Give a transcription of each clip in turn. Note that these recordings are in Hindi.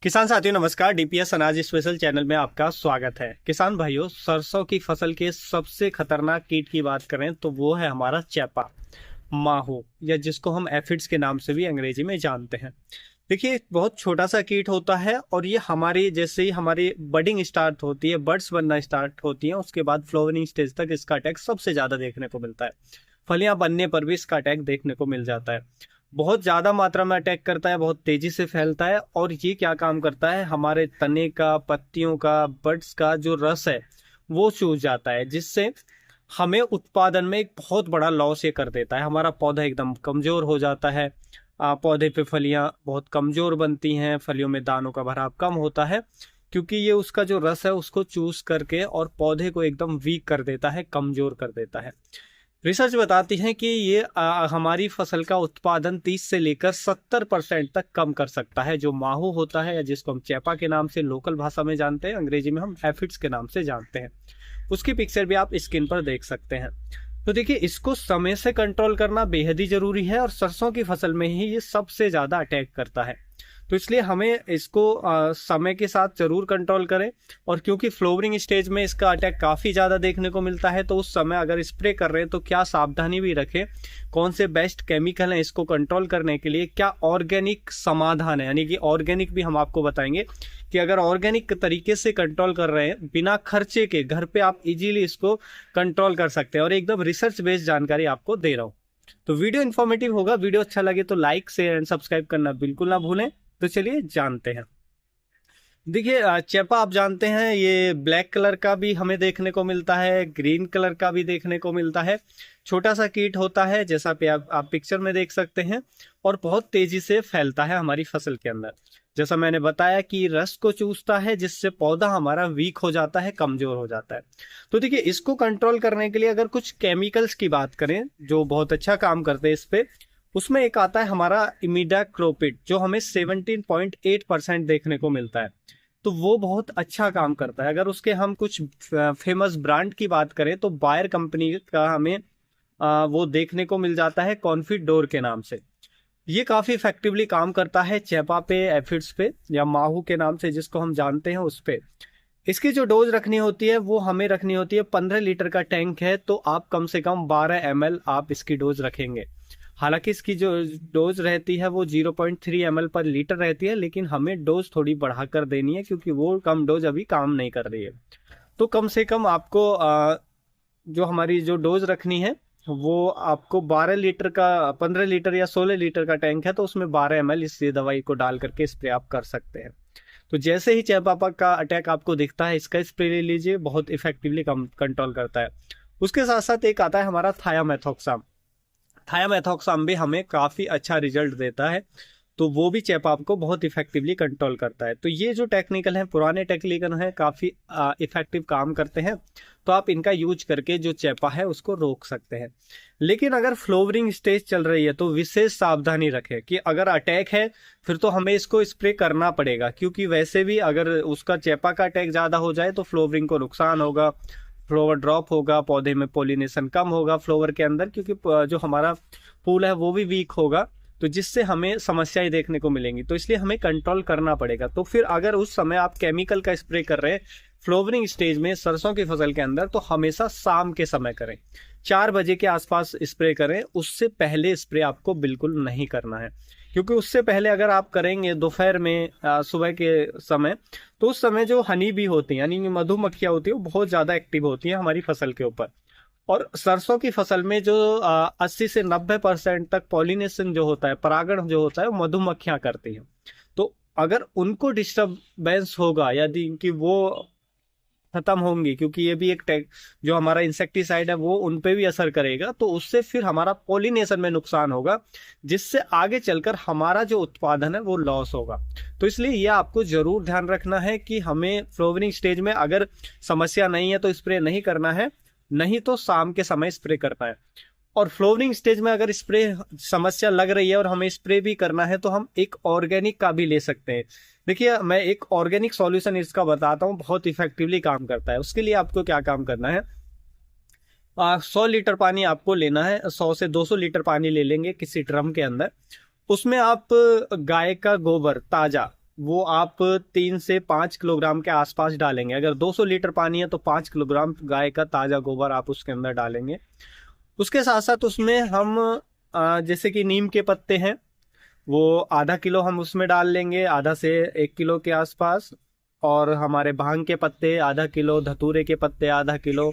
किसान साथियों नमस्कार। डीपीएस अनाज स्पेशल चैनल में आपका स्वागत है। किसान भाइयों, सरसों की फसल के सबसे खतरनाक कीट की बात करें तो वो है हमारा चैपा, माहो, या जिसको हम एफिड्स के नाम से भी अंग्रेजी में जानते हैं। देखिए, बहुत छोटा सा कीट होता है और ये हमारी जैसे ही हमारी बडिंग स्टार्ट होती है, बड्स बनना स्टार्ट होती है, उसके बाद फ्लावरिंग स्टेज तक इसका अटैक सबसे ज्यादा देखने को मिलता है। फलियां बनने पर भी इसका अटैक देखने को मिल जाता है। बहुत ज्यादा मात्रा में अटैक करता है, बहुत तेजी से फैलता है और ये क्या काम करता है, हमारे तने का, पत्तियों का, बड्स का जो रस है वो चूस जाता है, जिससे हमें उत्पादन में एक बहुत बड़ा लॉस ये कर देता है। हमारा पौधा एकदम कमजोर हो जाता है। पौधे पे फलियां बहुत कमजोर बनती हैं, फलियों में दानों का भराव कम होता है, क्योंकि ये उसका जो रस है उसको चूस करके और पौधे को एकदम वीक कर देता है, कमजोर कर देता है। रिसर्च बताती है कि ये हमारी फसल का उत्पादन 30 से लेकर 70% तक कम कर सकता है। जो माहू होता है, या जिसको हम चैपा के नाम से लोकल भाषा में जानते हैं, अंग्रेजी में हम एफिड्स के नाम से जानते हैं, उसकी पिक्चर भी आप स्क्रीन पर देख सकते हैं। तो देखिए, इसको समय से कंट्रोल करना बेहद ही जरूरी है और सरसों की फसल में ही ये सबसे ज्यादा अटैक करता है। तो इसलिए हमें इसको समय के साथ जरूर कंट्रोल करें। और क्योंकि फ्लोवरिंग स्टेज में इसका अटैक काफी ज्यादा देखने को मिलता है, तो उस समय अगर स्प्रे कर रहे हैं तो क्या सावधानी भी रखें, कौन से बेस्ट केमिकल हैं इसको कंट्रोल करने के लिए, क्या ऑर्गेनिक समाधान है, यानी कि ऑर्गेनिक भी हम आपको बताएंगे कि अगर ऑर्गेनिक तरीके से कंट्रोल कर रहे हैं बिना खर्चे के, घर पे आप इजीली इसको कंट्रोल कर सकते हैं। और एकदम रिसर्च बेस्ड जानकारी आपको दे रहा हूँ। तो वीडियो इन्फॉर्मेटिव होगा। वीडियो अच्छा लगे तो लाइक, शेयर एंड सब्सक्राइब करना बिल्कुल ना भूलें। तो चलिए जानते हैं। देखिए, चेपा आप जानते हैं ये ब्लैक कलर का भी हमें देखने को मिलता है, ग्रीन कलर का भी देखने को मिलता है। छोटा सा कीट होता है, जैसा पे आप पिक्चर में देख सकते हैं, और बहुत तेजी से फैलता है हमारी फसल के अंदर। जैसा मैंने बताया कि रस को चूसता है, जिससे पौधा हमारा वीक हो जाता है, कमजोर हो जाता है। तो देखिए, इसको कंट्रोल करने के लिए अगर कुछ केमिकल्स की बात करें जो बहुत अच्छा काम करते हैं इस पे, उसमें एक आता है हमारा इमिडाक्लोपिड, जो हमें 17.8% देखने को मिलता है। तो वो बहुत अच्छा काम करता है। अगर उसके हम कुछ फेमस ब्रांड की बात करें तो बायर कंपनी का हमें वो देखने को मिल जाता है कॉन्फिडोर के नाम से। ये काफी इफेक्टिवली काम करता है चेपा पे, एफिड्स पे, या माहू के नाम से जिसको हम जानते हैं उस पे। इसकी जो डोज रखनी होती है वो हमें रखनी होती है, 15 लीटर का टैंक है तो आप कम से कम 12 ml आप इसकी डोज रखेंगे। हालांकि इसकी जो डोज रहती है वो 0.3 ml पर लीटर रहती है, लेकिन हमें डोज थोड़ी बढ़ाकर देनी है क्योंकि वो कम डोज अभी काम नहीं कर रही है। तो कम से कम आपको जो हमारी जो डोज रखनी है वो आपको 12 लीटर का, 15 लीटर या 16 लीटर का टैंक है तो उसमें 12 ml इस दवाई को डाल करके स्प्रे आप कर सकते हैं। तो जैसे ही चेपा का अटैक आपको दिखता है, इसका स्प्रे ले लीजिए, बहुत इफेक्टिवली कंट्रोल करता है। उसके साथ साथ एक आता है हमारा थायामेथोक्साम। थायामेथोक्साम भी हमें काफी अच्छा रिजल्ट देता है, तो वो भी चेपा को बहुत इफेक्टिवली कंट्रोल करता है। तो ये जो टेक्निकल है, पुराने टेक्निकल है, काफी इफेक्टिव काम करते हैं। तो आप इनका यूज करके जो चेपा है उसको रोक सकते हैं। लेकिन अगर फ्लोवरिंग स्टेज चल रही है तो विशेष सावधानी रखें कि अगर अटैक है फिर तो हमें इसको स्प्रे करना पड़ेगा, क्योंकि वैसे भी अगर उसका चेपा का अटैक ज्यादा हो जाए तो फ्लोवरिंग को नुकसान होगा, फ्लावर ड्रॉप होगा, पौधे में पोलिनेशन कम होगा फ्लावर के अंदर, क्योंकि जो हमारा फूल है वो भी वीक होगा, तो जिससे हमें समस्याएं देखने को मिलेंगी। तो इसलिए हमें कंट्रोल करना पड़ेगा। तो फिर अगर उस समय आप केमिकल का स्प्रे कर रहे हैं फ्लोवरिंग स्टेज में सरसों की फसल के अंदर, तो हमेशा शाम के समय करें, 4 बजे के आसपास स्प्रे करें। उससे पहले स्प्रे आपको बिल्कुल नहीं करना है, क्योंकि उससे पहले अगर आप करेंगे दोपहर में, सुबह के समय, तो उस समय जो हनी बी होती है, यानी मधुमक्खियां होती है, वो बहुत ज्यादा एक्टिव होती है हमारी फसल के ऊपर। और सरसों की फसल में जो 80 से 90% तक पॉलिनेशन जो होता है, परागण जो होता है, वो मधुमक्खियां करती हैं। तो अगर उनको डिस्टरबेंस होगा, यदि कि वो खत्म होंगी, क्योंकि ये भी एक जो हमारा इंसेक्टिसाइड है वो उन पे भी असर करेगा, तो उससे फिर हमारा पॉलिनेशन में नुकसान होगा, जिससे आगे चलकर हमारा जो उत्पादन है वो लॉस होगा। तो इसलिए ये आपको जरूर ध्यान रखना है कि हमें फ्लोवरिंग स्टेज में अगर समस्या नहीं है तो स्प्रे नहीं करना है, नहीं तो शाम के समय स्प्रे करना है। और फ्लोवरिंग स्टेज में अगर स्प्रे समस्या लग रही है और हमें स्प्रे भी करना है तो हम एक ऑर्गेनिक का भी ले सकते हैं। देखिए, मैं एक ऑर्गेनिक सॉल्यूशन इसका बताता हूँ, बहुत इफेक्टिवली काम करता है। उसके लिए आपको क्या काम करना है, 100 लीटर पानी आपको लेना है, 100 से 200 लीटर पानी ले लेंगे किसी ड्रम के अंदर। उसमें आप गाय का गोबर ताजा वो आप 3 से 5 किलोग्राम के आसपास डालेंगे। अगर 200 लीटर पानी है तो 5 किलोग्राम गाय का ताज़ा गोबर आप उसके अंदर डालेंगे। उसके साथ साथ उसमें हम जैसे कि नीम के पत्ते हैं वो आधा किलो हम उसमें डाल लेंगे, आधा से 1 किलो के आसपास। और हमारे भांग के पत्ते आधा किलो, धतूरे के पत्ते आधा किलो,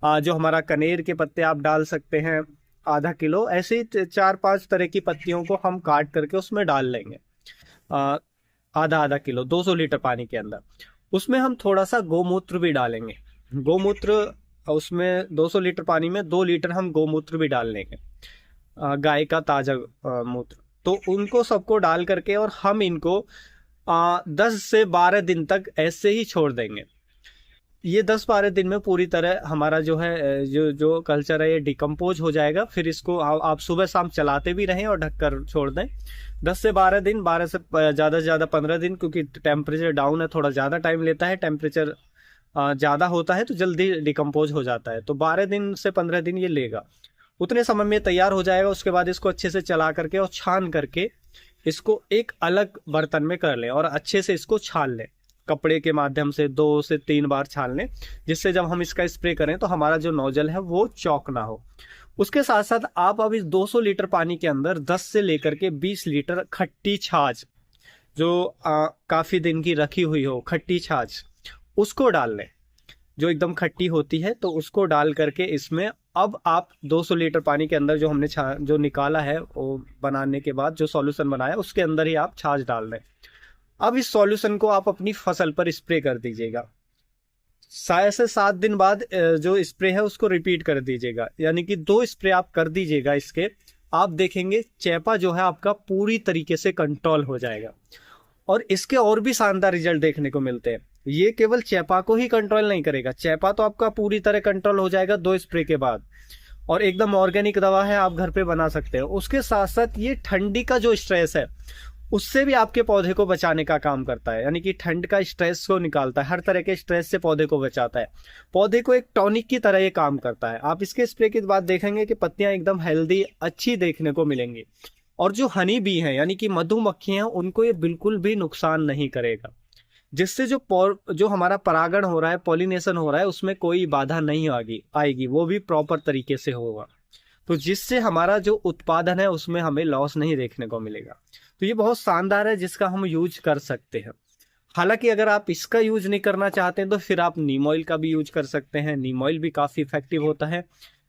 जो हमारा कनेर के पत्ते आप डाल सकते हैं आधा किलो। ऐसे ही 4-5 तरह की पत्तियों को हम काट करके उसमें डाल लेंगे आधा आधा किलो 200 लीटर पानी के अंदर। उसमें हम थोड़ा सा गोमूत्र भी डालेंगे। गोमूत्र उसमें 200 लीटर पानी में 2 लीटर हम गोमूत्र भी डाल लेंगे, गाय का ताजा मूत्र। तो उनको सबको डाल करके और हम इनको 10 से 12 दिन तक ऐसे ही छोड़ देंगे। ये 10-12 दिन में पूरी तरह हमारा जो है जो कल्चर है ये डिकम्पोज हो जाएगा। फिर इसको आप सुबह शाम चलाते भी रहें और ढककर छोड़ दें 10 से 12 दिन, 12 से ज़्यादा 15 दिन, क्योंकि टेम्परेचर डाउन है, थोड़ा ज़्यादा टाइम लेता है। टेम्परेचर ज़्यादा होता है तो जल्दी डिकम्पोज हो जाता है, तो 12 दिन से 15 दिन ये लेगा। उतने समय में तैयार हो जाएगा। उसके बाद इसको अच्छे से चला करके और छान करके इसको एक अलग बर्तन में कर लें और अच्छे से इसको छान लें। कपड़े के माध्यम से 2 से 3 बार छान लें, जिससे जब हम इसका स्प्रे करें तो हमारा जो नोजल है वो चौक ना हो। उसके साथ साथ आप अब इस 200 लीटर पानी के अंदर 10 से लेकर के 20 लीटर खट्टी छाछ, जो काफी दिन की रखी हुई हो खट्टी छाछ, उसको डाल लें, जो एकदम खट्टी होती है। तो उसको डाल करके इसमें अब आप 200 लीटर पानी के अंदर जो हमने जो निकाला है वो बनाने के बाद जो सॉल्यूशन बनाया उसके अंदर ही आप छाछ डाल दें। अब इस सॉल्यूशन को आप अपनी फसल पर स्प्रे कर दीजिएगा। 6 से 7 दिन बाद जो स्प्रे है उसको रिपीट कर दीजिएगा, यानी कि 2 स्प्रे आप कर दीजिएगा इसके। आप देखेंगे चैपा जो है आपका पूरी तरीके से कंट्रोल हो जाएगा। और इसके और भी शानदार रिजल्ट देखने को मिलते हैं। ये केवल चैपा को ही कंट्रोल नहीं करेगा, चैपा तो आपका पूरी तरह कंट्रोल हो जाएगा 2 स्प्रे के बाद, और एकदम ऑर्गेनिक दवा है, आप घर पे बना सकते हो। उसके साथ साथ ये ठंडी का जो स्ट्रेस है उससे भी आपके पौधे को बचाने का काम करता है, यानी कि ठंड का स्ट्रेस को निकालता है, हर तरह के स्ट्रेस से पौधे को बचाता है। पौधे को एक टॉनिक की तरह ये काम करता है। आप इसके स्प्रे के बाद देखेंगे कि पत्तियां एकदम हेल्दी अच्छी देखने को मिलेंगी। और जो हनी बी है यानी कि मधुमक्खियां, उनको ये बिल्कुल भी नुकसान नहीं करेगा, जिससे जो हमारा परागण हो रहा है, पॉलिनेशन हो रहा है, उसमें कोई बाधा नहीं आएगी, वो भी प्रॉपर तरीके से होगा। तो जिससे हमारा जो उत्पादन है उसमें हमें लॉस नहीं देखने को मिलेगा। तो ये बहुत शानदार है जिसका हम यूज कर सकते हैं। हालांकि अगर आप इसका यूज नहीं करना चाहते हैं तो फिर आप नीम ऑयल का भी यूज कर सकते हैं। नीम ऑयल भी काफ़ी इफेक्टिव होता है।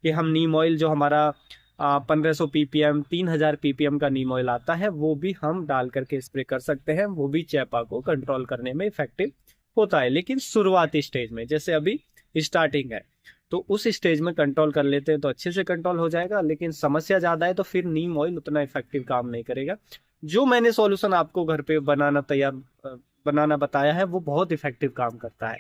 कि हम नीम ऑयल जो हमारा 1500 ppm 3000 ppm का नीम ऑयल आता है वो भी हम डाल करके स्प्रे कर सकते हैं। वो भी चैपा को कंट्रोल करने में इफेक्टिव होता है, लेकिन शुरुआती स्टेज में, जैसे अभी स्टार्टिंग है तो उस स्टेज में कंट्रोल कर लेते हैं तो अच्छे से कंट्रोल हो जाएगा। लेकिन समस्या ज़्यादा है तो फिर नीम ऑयल उतना इफेक्टिव काम नहीं करेगा। जो मैंने सॉल्यूशन आपको घर पे बनाना बताया है वो बहुत इफेक्टिव काम करता है,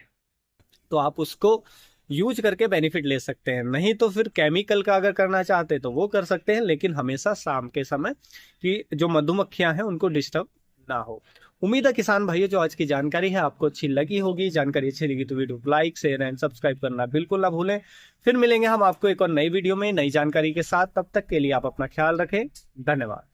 तो आप उसको यूज करके बेनिफिट ले सकते हैं। नहीं तो फिर केमिकल का अगर करना चाहते हैं तो वो कर सकते हैं, लेकिन हमेशा शाम के समय कि जो मधुमक्खियां हैं उनको डिस्टर्ब ना हो। उम्मीद है किसान भाइयों जो आज की जानकारी है आपको अच्छी लगी होगी। जानकारी अच्छी लगी तो वीडियो को लाइक शेयर एंड सब्सक्राइब करना बिल्कुल ना भूलें। फिर मिलेंगे हम आपको एक और नई वीडियो में नई जानकारी के साथ। तब तक के लिए आप अपना ख्याल रखें। धन्यवाद।